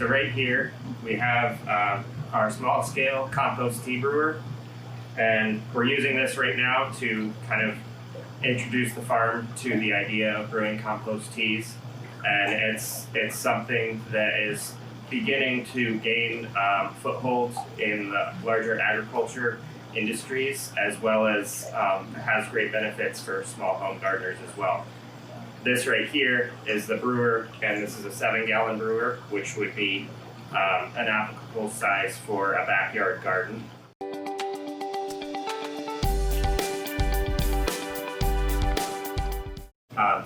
So right here we have our small scale compost tea brewer, and we're using this right now to kind of introduce the farm to the idea of brewing compost teas. And it's something that is beginning to gain footholds in the larger agriculture industries, as well as has great benefits for small home gardeners as well. This right here is the brewer, and this is a 7-gallon brewer, which would be an applicable size for a backyard garden.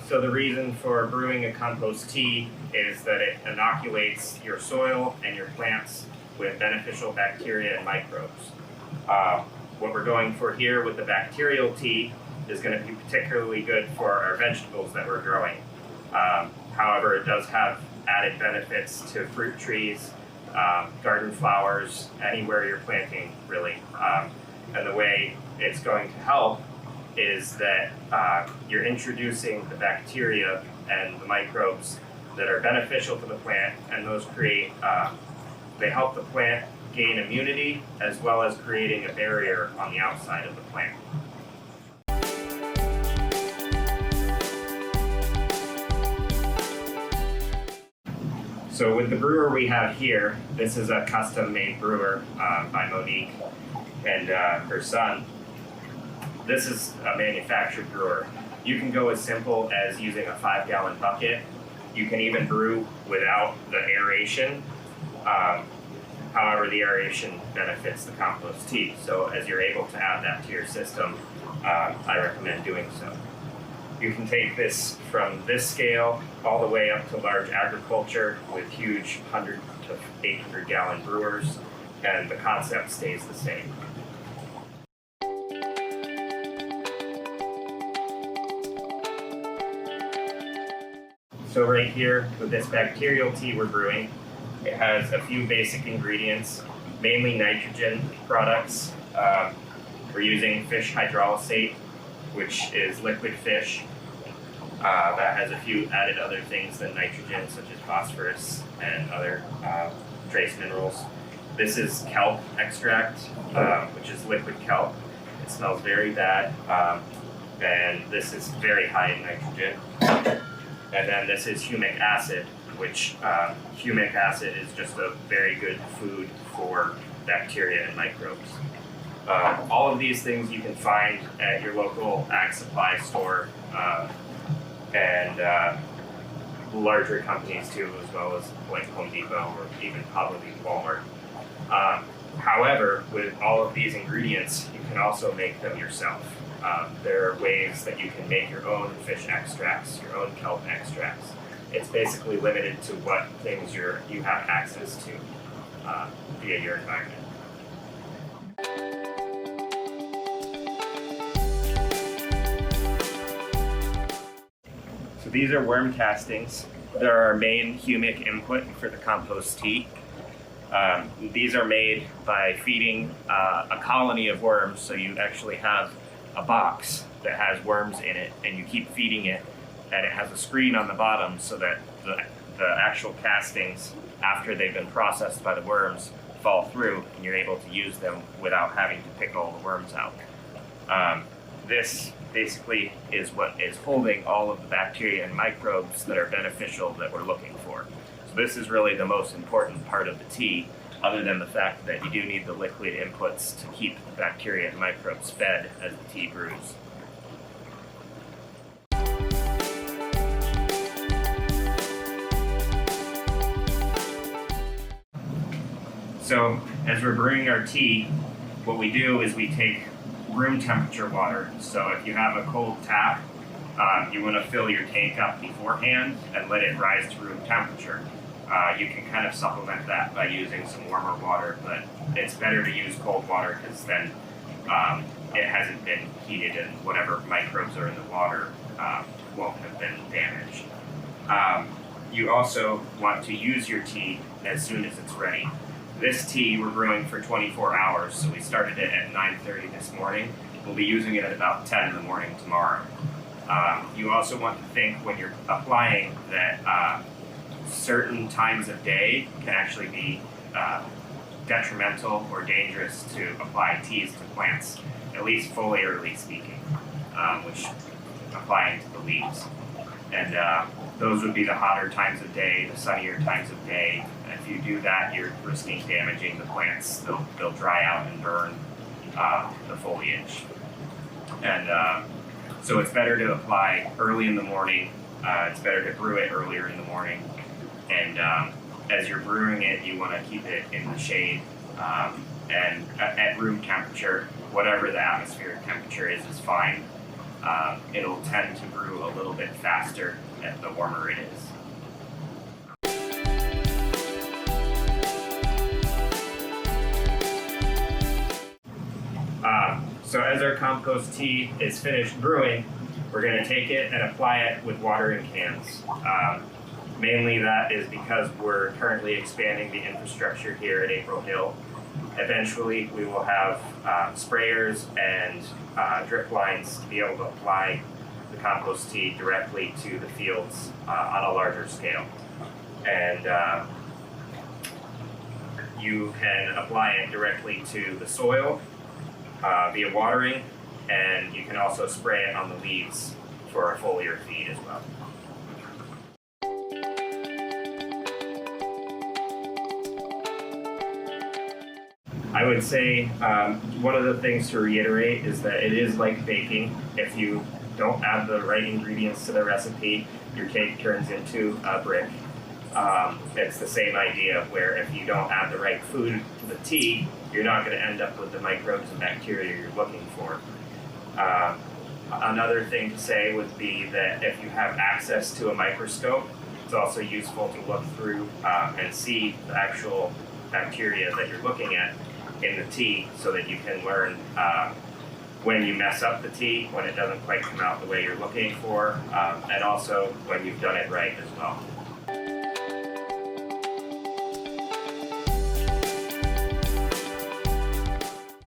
So the reason for brewing a compost tea is that it inoculates your soil and your plants with beneficial bacteria and microbes. What we're going for here with the bacterial tea is going to be particularly good for our vegetables that we're growing. However, it does have added benefits to fruit trees, garden flowers, anywhere you're planting, really. And the way it's going to help is that you're introducing the bacteria and the microbes that are beneficial to the plant, and those create, they help the plant gain immunity, as well as creating a barrier on the outside of the plant. So with the brewer we have here, this is a custom-made brewer by Monique and her son. This is a manufactured brewer. You can go as simple as using a 5-gallon bucket. You can even brew without the aeration. However, the aeration benefits the compost tea. So as you're able to add that to your system, I recommend doing so. You can take this from this scale all the way up to large agriculture with huge 100 to 800 gallon brewers, and the concept stays the same. So right here with this bacterial tea we're brewing, it has a few basic ingredients, mainly nitrogen products. We're using fish hydrolysate, which is liquid fish. That has a few added other things than nitrogen, such as phosphorus and other trace minerals. This is kelp extract, which is liquid kelp. It smells very bad, and this is very high in nitrogen. And then this is humic acid, which humic acid is just a very good food for bacteria and microbes. All of these things you can find at your local ag supply store and larger companies too, as well as like Home Depot or even probably Walmart. However, with all of these ingredients, you can also make them yourself. There are ways that you can make your own fish extracts, your own kelp extracts. It's basically limited to what things you have access to via your environment. So these are worm castings. They're our main humic input for the compost tea. These are made by feeding a colony of worms, so you actually have a box that has worms in it, and you keep feeding it, and it has a screen on the bottom so that the actual castings, after they've been processed by the worms, fall through, and you're able to use them without having to pick all the worms out. This basically is what is holding all of the bacteria and microbes that are beneficial that we're looking for. So this is really the most important part of the tea, other than the fact that you do need the liquid inputs to keep the bacteria and microbes fed as the tea brews. So as we're brewing our tea, what we do is we take room temperature water. So if you have a cold tap, you want to fill your tank up beforehand and let it rise to room temperature. You can kind of supplement that by using some warmer water, but it's better to use cold water because then it hasn't been heated and whatever microbes are in the water won't have been damaged. You also want to use your tea as soon as it's ready. This tea we're brewing for 24 hours, so we started it at 9:30 this morning. We'll be using it at about 10 in the morning tomorrow. You also want to think when you're applying that certain times of day can actually be detrimental or dangerous to apply teas to plants, at least foliarly speaking, which applying to the leaves. And those would be the hotter times of day, the sunnier times of day. If you do that, you're risking damaging the plants. They'll dry out and burn the foliage. And so it's better to apply early in the morning. It's better to brew it earlier in the morning. And as you're brewing it, you want to keep it in the shade and at room temperature. Whatever the atmospheric temperature is fine. It'll tend to brew a little bit faster the warmer it is. So as our compost tea is finished brewing, we're going to take it and apply it with watering cans. Mainly that is because we're currently expanding the infrastructure here at April Hill. Eventually we will have sprayers and drip lines to be able to apply the compost tea directly to the fields on a larger scale. And you can apply it directly to the soil via watering, and you can also spray it on the leaves for a foliar feed as well. I would say one of the things to reiterate is that it is like baking. If you don't add the right ingredients to the recipe, your cake turns into a brick. It's the same idea where if you don't add the right food to the tea, you're not going to end up with the microbes and bacteria you're looking for. Another thing to say would be that if you have access to a microscope, it's also useful to look through and see the actual bacteria that you're looking at in the tea, so that you can learn when you mess up the tea, when it doesn't quite come out the way you're looking for, and also when you've done it right as well.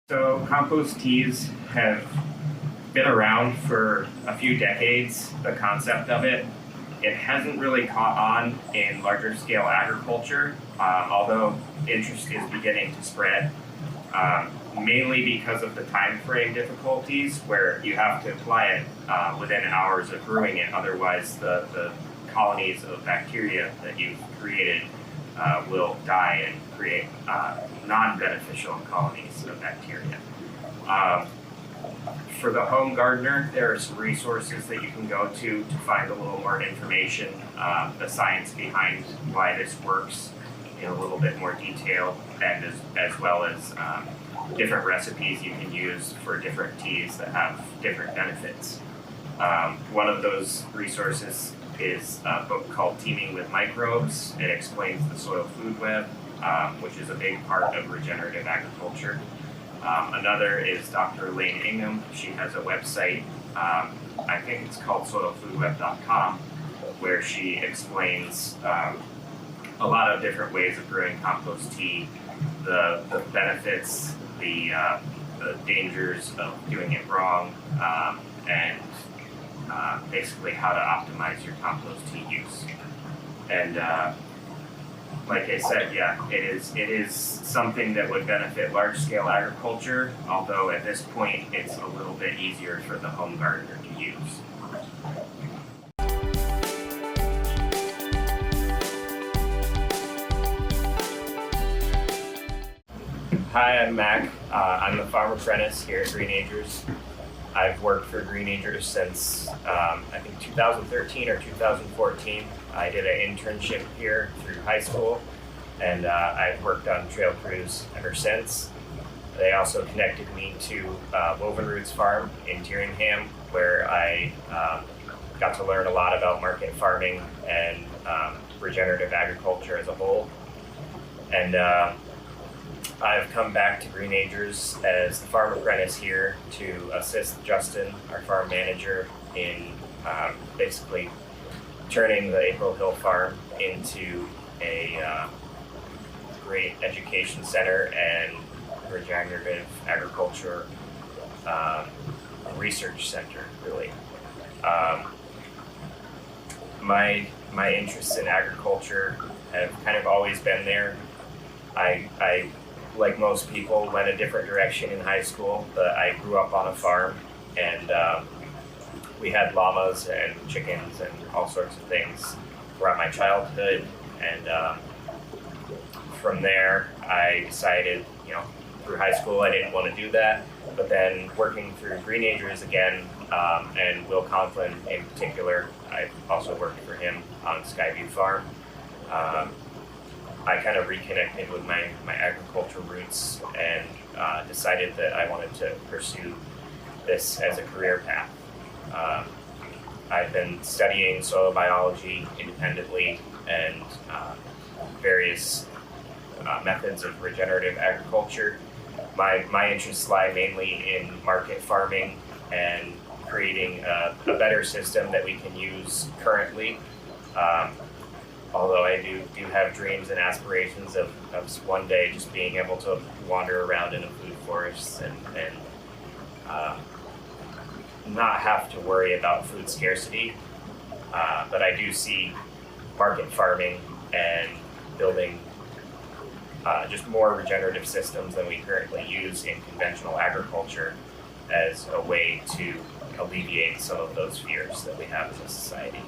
So compost teas have been around for a few decades, the concept of it. It hasn't really caught on in larger scale agriculture, although interest is beginning to spread. Mainly because of the time frame difficulties, where you have to apply it within hours of brewing it. Otherwise, the colonies of bacteria that you've created will die and create non-beneficial colonies of bacteria. For the home gardener, there are some resources that you can go to find a little more information, the science behind why this works in a little bit more detail, and as well as different recipes you can use for different teas that have different benefits. One of those resources is a book called Teeming with Microbes. It explains the soil food web, which is a big part of regenerative agriculture. Another is Dr. Elaine Ingham. She has a website, I think it's called soilfoodweb.com, where she explains a lot of different ways of brewing compost tea, the benefits, the dangers of doing it wrong, and basically how to optimize your compost tea use. And like I said, yeah, it is something that would benefit large-scale agriculture, although at this point it's a little bit easier for the home gardener to use. Hi, I'm Mac. I'm the Farm Apprentice here at Greenagers. I've worked for Greenagers since I think 2013 or 2014. I did an internship here through high school, and I've worked on trail crews ever since. They also connected me to Woven Roots Farm in Tyringham, where I got to learn a lot about market farming and regenerative agriculture as a whole. And I've come back to Greenagers as the Farm Apprentice here to assist Justin, our farm manager, in basically turning the April Hill Farm into a great education center and regenerative agriculture research center, really. my interests in agriculture have kind of always been there. I like most people, went a different direction in high school, but I grew up on a farm, and we had llamas and chickens and all sorts of things throughout my childhood. And from there, I decided, through high school, I didn't want to do that. But then working through Greenagers again, and Will Conklin in particular, I also worked for him on Skyview Farm. I kind of reconnected with my agriculture roots and decided that I wanted to pursue this as a career path. I've been studying soil biology independently and various methods of regenerative agriculture. My interests lie mainly in market farming and creating a better system that we can use currently. Although I do have dreams and aspirations of one day just being able to wander around in a food forest and not have to worry about food scarcity. But I do see market farming and building just more regenerative systems than we currently use in conventional agriculture as a way to alleviate some of those fears that we have as a society.